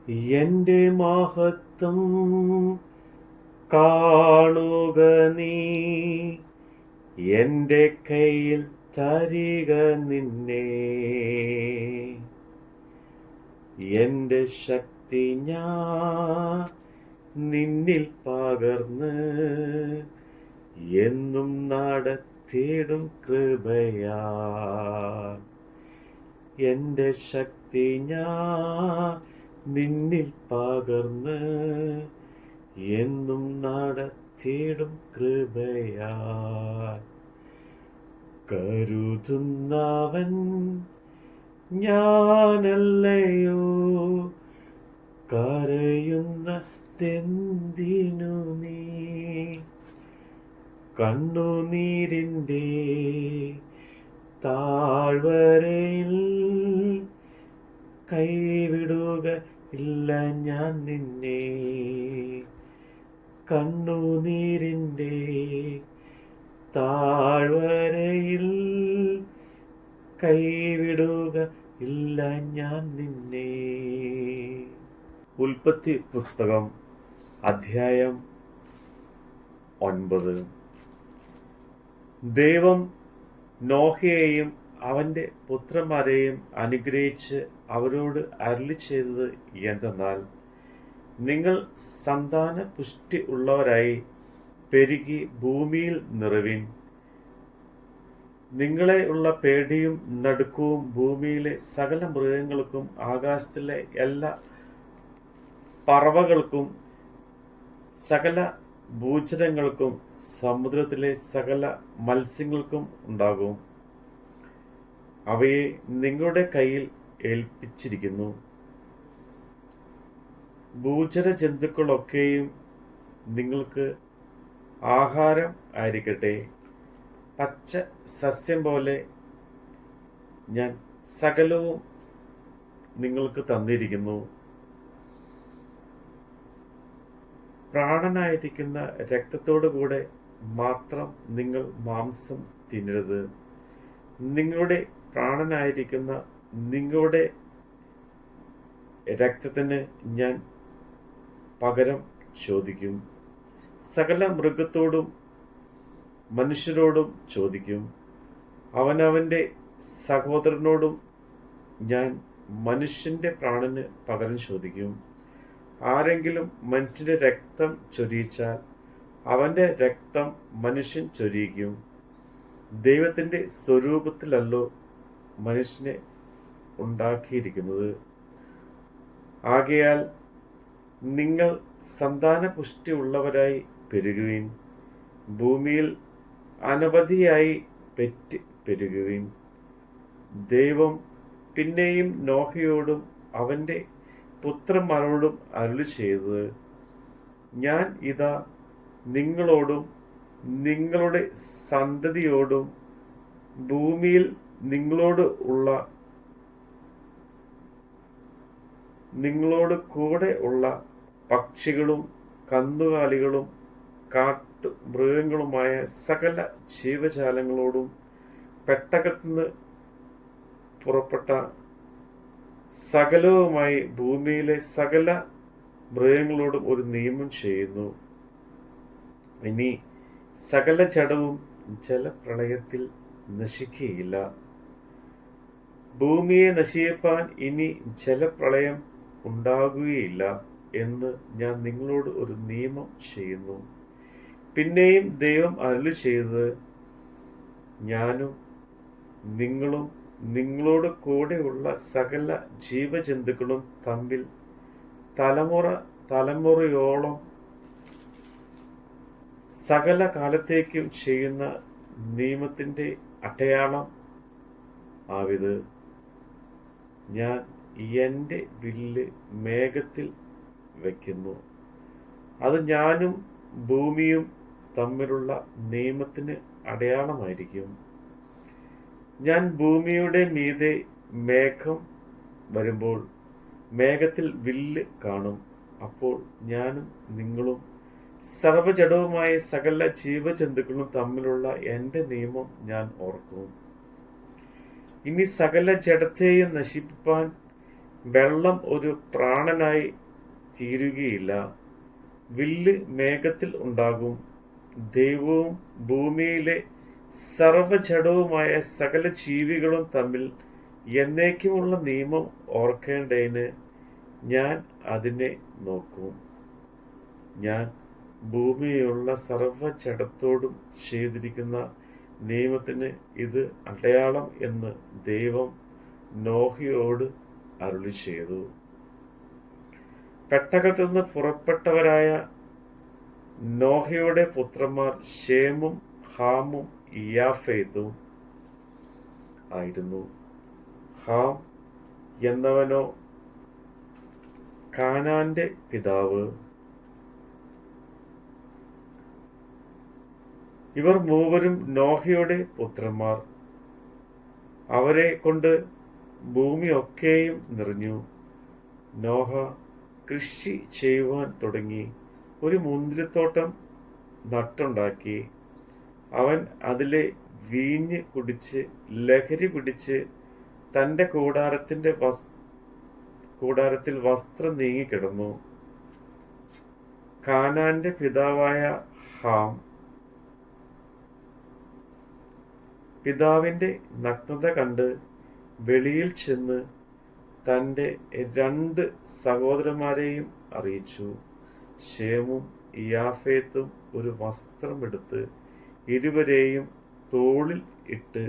എന്റെ മഹത്വം കാണുക നീ, എന്റെ കയ്യിൽ തരിക നിന്നെ. എന്റെ ശക്തി ഞാൻ നിന്നിൽ പകർന്ന് എന്നും നടത്തിയിടും കൃപയാ. എന്റെ ശക്തി ഞാൻ നിന്നിൽ പകർന്ന് എന്നും നടത്തിയിടും കൃപയാ. കരുതുന്നവൻ ഞാനല്ലയോ, കരയുന്നതെന്തിനു നീ? കണ്ണുനീരിൻ്റെ താഴ്വരയിൽ കൈവിടുക ഇല്ല ഞാൻ നിന്നെ. കണ്ണുനീരിൻ്റെ താഴ്വരയിൽ കൈവിടുക ഇല്ല ഞാൻ നിന്നെ. ഉൽപ്പത്തി പുസ്തകം അധ്യായം 9. ദൈവം നോഹയെയും അവൻ്റെ പുത്രന്മാരെയും അനുഗ്രഹിച്ച് അവരോട് അരുളിച്ചെയ്തത് എന്തെന്നാൽ, നിങ്ങൾ സന്താന പുഷ്ടി ഉള്ളവരായി പെരുകി ഭൂമിയിൽ നിറവിൻ. നിങ്ങളെ ഉള്ള പേടിയും നടുക്കവും ഭൂമിയിലെ സകല മൃഗങ്ങൾക്കും ആകാശത്തിലെ എല്ലാ പറവകൾക്കും സകല ഭൂചരങ്ങൾക്കും സമുദ്രത്തിലെ സകല മത്സ്യങ്ങൾക്കും ഉണ്ടാകും. അവയെ നിങ്ങളുടെ കയ്യിൽ ഏൽപ്പിച്ചിരിക്കുന്നു. ഭൂചര ജന്തുക്കളൊക്കെയും നിങ്ങൾക്ക് ആഹാരം ആയിരിക്കട്ടെ. പച്ച സസ്യം പോലെ ഞാൻ സകലവും നിങ്ങൾക്ക് തന്നിരിക്കുന്നു. പ്രാണനായിരിക്കുന്ന രക്തത്തോടു കൂടെ മാത്രം നിങ്ങൾ മാംസം തിന്നരുത്. നിങ്ങളുടെ പ്രാണനായിരിക്കുന്ന നിങ്ങളുടെ രക്തത്തിന് ഞാൻ പകരം ചോദിക്കും. സകല മൃഗത്തോടും മനുഷ്യരോടും ചോദിക്കും. അവനവൻ്റെ സഹോദരനോടും ഞാൻ മനുഷ്യൻ്റെ പ്രാണന് പകരം ചോദിക്കും. ആരെങ്കിലും മനുഷ്യൻ്റെ രക്തം ചൊരിയിച്ചാൽ അവൻ്റെ രക്തം മനുഷ്യൻ ചൊരിയിക്കും. ദൈവത്തിൻ്റെ സ്വരൂപത്തിലല്ലോ മനുഷ്യനെ ഉണ്ടാക്കിയിരിക്കുന്നത്. ആകയാൽ നിങ്ങൾ സന്താന പുഷ്ടി ഉള്ളവരായി പെരുകുവിൻ. ഭൂമിയിൽ അനവധിയായി പെരുകുവിൻ. ദൈവം പിന്നെയും നോഹയോടും അവൻ്റെ പുത്രന്മാരോടും അരുളിച്ചെയ്തത്, ഞാൻ ഇതാ നിങ്ങളോടും നിങ്ങളുടെ സന്തതിയോടും ഭൂമിയിൽ നിങ്ങളോട് കൂടെ ഉള്ള പക്ഷികളും കന്നുകാലികളും കാട്ടു മൃഗങ്ങളുമായ സകല ജീവജാലങ്ങളോടും പെട്ടകത്തുനിന്ന് പുറപ്പെട്ട സകലവുമായി ഭൂമിയിലെ സകല മൃഗങ്ങളോടും ഒരു നിയമം ചെയ്യുന്നു. ഇനി സകല ജഡവും ജലപ്രളയത്തിൽ നശിക്കുകയില്ല. ഭൂമിയെ നശിപ്പിപ്പാൻ ഇനി ജലപ്രളയം ഉണ്ടാകുകയില്ല എന്ന് ഞാൻ നിങ്ങളോട് ഒരു നിയമം ചെയ്യുന്നു. പിന്നെയും ദൈവം അരുളിച്ചെയ്തത്, ഞാനും നിങ്ങളും നിങ്ങളോട് കൂടെയുള്ള സകല ജീവജന്തുക്കളും തമ്മിൽ തലമുറയോളം സകല കാലത്തേക്കും ചെയ്യുന്ന നിയമത്തിൻ്റെ അടയാളം ആവിത്. ഞാൻ എൻ്റെ വില്ല് മേഘത്തിൽ വയ്ക്കുന്നു. അത് ഞാനും ഭൂമിയും തമ്മിലുള്ള നിയമത്തിന് അടയാളമായിരിക്കും. ഞാൻ ഭൂമിയുടെ മീതെ മേഘം വരുമ്പോൾ മേഘത്തിൽ വില്ല് കാണും. അപ്പോൾ ഞാനും നിങ്ങളും സർവ്വജഡവുമായ സകല ജീവജന്തുക്കളും തമ്മിലുള്ള എൻ്റെ നിയമം ഞാൻ ഓർക്കും. ഇനി സകല ജഡത്തെയും നശിപ്പിപ്പാൻ വെള്ളം ഒരു പ്രാണനായി തീരുകയില്ല. വില്ല് മേഘത്തിൽ ഉണ്ടാകും. ദൈവവും ഭൂമിയിലെ സർവ്വജഡവുമായ സകല ജീവികളും തമ്മിൽ എന്നേക്കുമുള്ള നിയമം ഓർക്കേണ്ടതിന് ഞാൻ അതിനെ നോക്കും. ഞാൻ ഭൂമിയിലുള്ള സർവ്വജഡത്തോടും ചെയ്തിരിക്കുന്ന നിയമത്തിന് ഇത് അടയാളം എന്ന് ദൈവം നോഹയോട് അരുളിച്ചെയ്തു. പെട്ടകത്തിൽ നിന്ന് പുറപ്പെട്ടവരായ നോഹയുടെ പുത്രന്മാർ ശേമും ഹാമും യാഫേത്തും ആയിരുന്നു. ഹാം എന്നവനോ കാനാന്റെ പിതാവ്. ഇവർ മൂവരും നോഹയുടെ പുത്രന്മാർ. അവരെ കൊണ്ട് ഭൂമിയൊക്കെയും നിറഞ്ഞു. നോഹ കൃഷി ചെയ്യുവാൻ തുടങ്ങി. ഒരു മുന്തിരിത്തോട്ടം നട്ടുണ്ടാക്കി. അവൻ അതിലെ വീഞ്ഞ് കുടിച്ച് ലഹരി പിടിച്ച് തൻ്റെ കൂടാരത്തിൽ വസ്ത്രം നീങ്ങിക്കിടന്നു. കാനാന്റെ പിതാവായ ഹാം പിതാവിൻ്റെ നഗ്നത കണ്ട് വെളിയിൽ ചെന്ന് തൻ്റെ 2 സഹോദരന്മാരെയും അറിയിച്ചു. ശേമും യാഫേത്തും ഒരു വസ്ത്രമെടുത്ത് ഇരുവരെയും തോളിൽ ഇട്ട്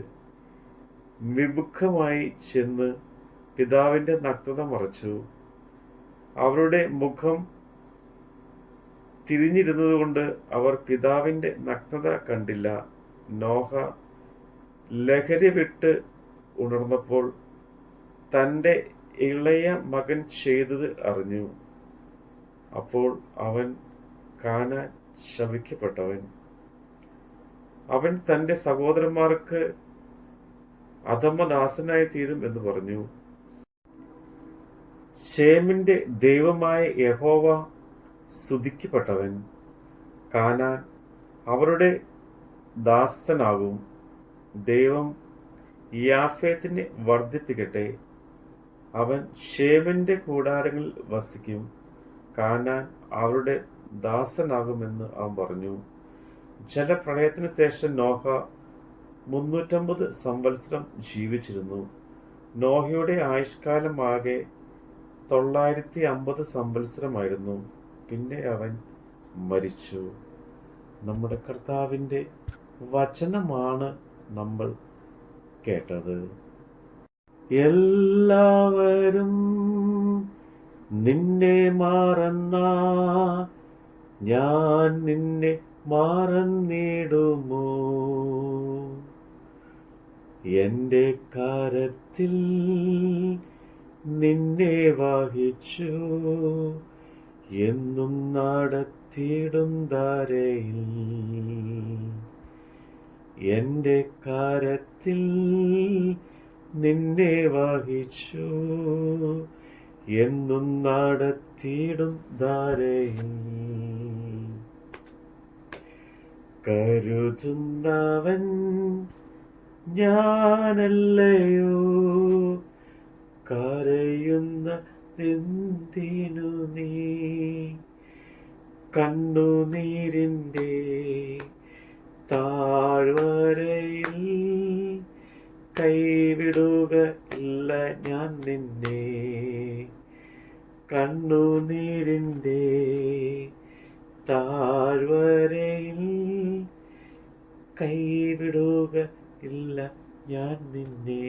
വിമുഖമായി ചെന്ന് പിതാവിൻ്റെ നഗ്നത മറച്ചു. അവരുടെ മുഖം തിരിഞ്ഞിരുന്നതുകൊണ്ട് അവർ പിതാവിൻ്റെ നഗ്നത കണ്ടില്ല. നോഹ ലഹരി വിട്ട് ഉണർന്നപ്പോൾ തൻ്റെ ഇളയ മകൻ ചെയ്തത് അറിഞ്ഞു. അപ്പോൾ അവൻ കാനാൻ ശപിക്കപ്പെട്ടവൻ. അവൻ തൻ്റെ സഹോദരന്മാർക്ക് അധമദാസനായി തീരും എന്ന് പറഞ്ഞു. ശേമിന്റെ ദൈവമായ യഹോവ സ്തുതിക്കപ്പെട്ടവൻ. കാനാൻ അവരുടെ ദാസനാകും. ദൈവം യാഫേത്തിനെ വർദ്ധിപ്പിക്കട്ടെ. അവൻ ശേമിന്റെ കൂടാരങ്ങളിൽ വസിക്കും. കാനാൻ അവരുടെ ദാസനാകുമെന്ന് അവൻ പറഞ്ഞു. ജലപ്രളയത്തിന് ശേഷം നോഹ 350 സംവത്സരം ജീവിച്ചിരുന്നു. നോഹയുടെ ആയുഷ്കാലമാകെ 950 സംവത്സരമായിരുന്നു. പിന്നെ അവൻ മരിച്ചു. നമ്മുടെ കർത്താവിൻ്റെ വചനമാണ് നമ്മൾ കേട്ടത്. എല്ലാവരും നിന്നെ മറന്ന ഞാൻ നിന്നെ മറന്നിടുമോ? എൻ്റെ കരത്തിൽ നിന്നെ വഹിച്ചു എന്നും നടത്തിയിടും ധരയിൽ. എൻ്റെ കരത്തിൽ നിന്നെ വഹിച്ചു എന്നും നടത്തിയിടും ധരയിൽ. കരുതുന്നവൻ ഞാനല്ലയോ? കരയുന്നതെന്തിനു നീ? കണ്ണുനീരിൻ്റെ താഴ്വരയിൽ കൈവിടുക ഇല്ല ഞാൻ നിന്നെ. കണ്ണുനീരിൻ്റെ താഴ്വരയിൽ കൈവിടുക ഇല്ല ഞാൻ നിന്നെ.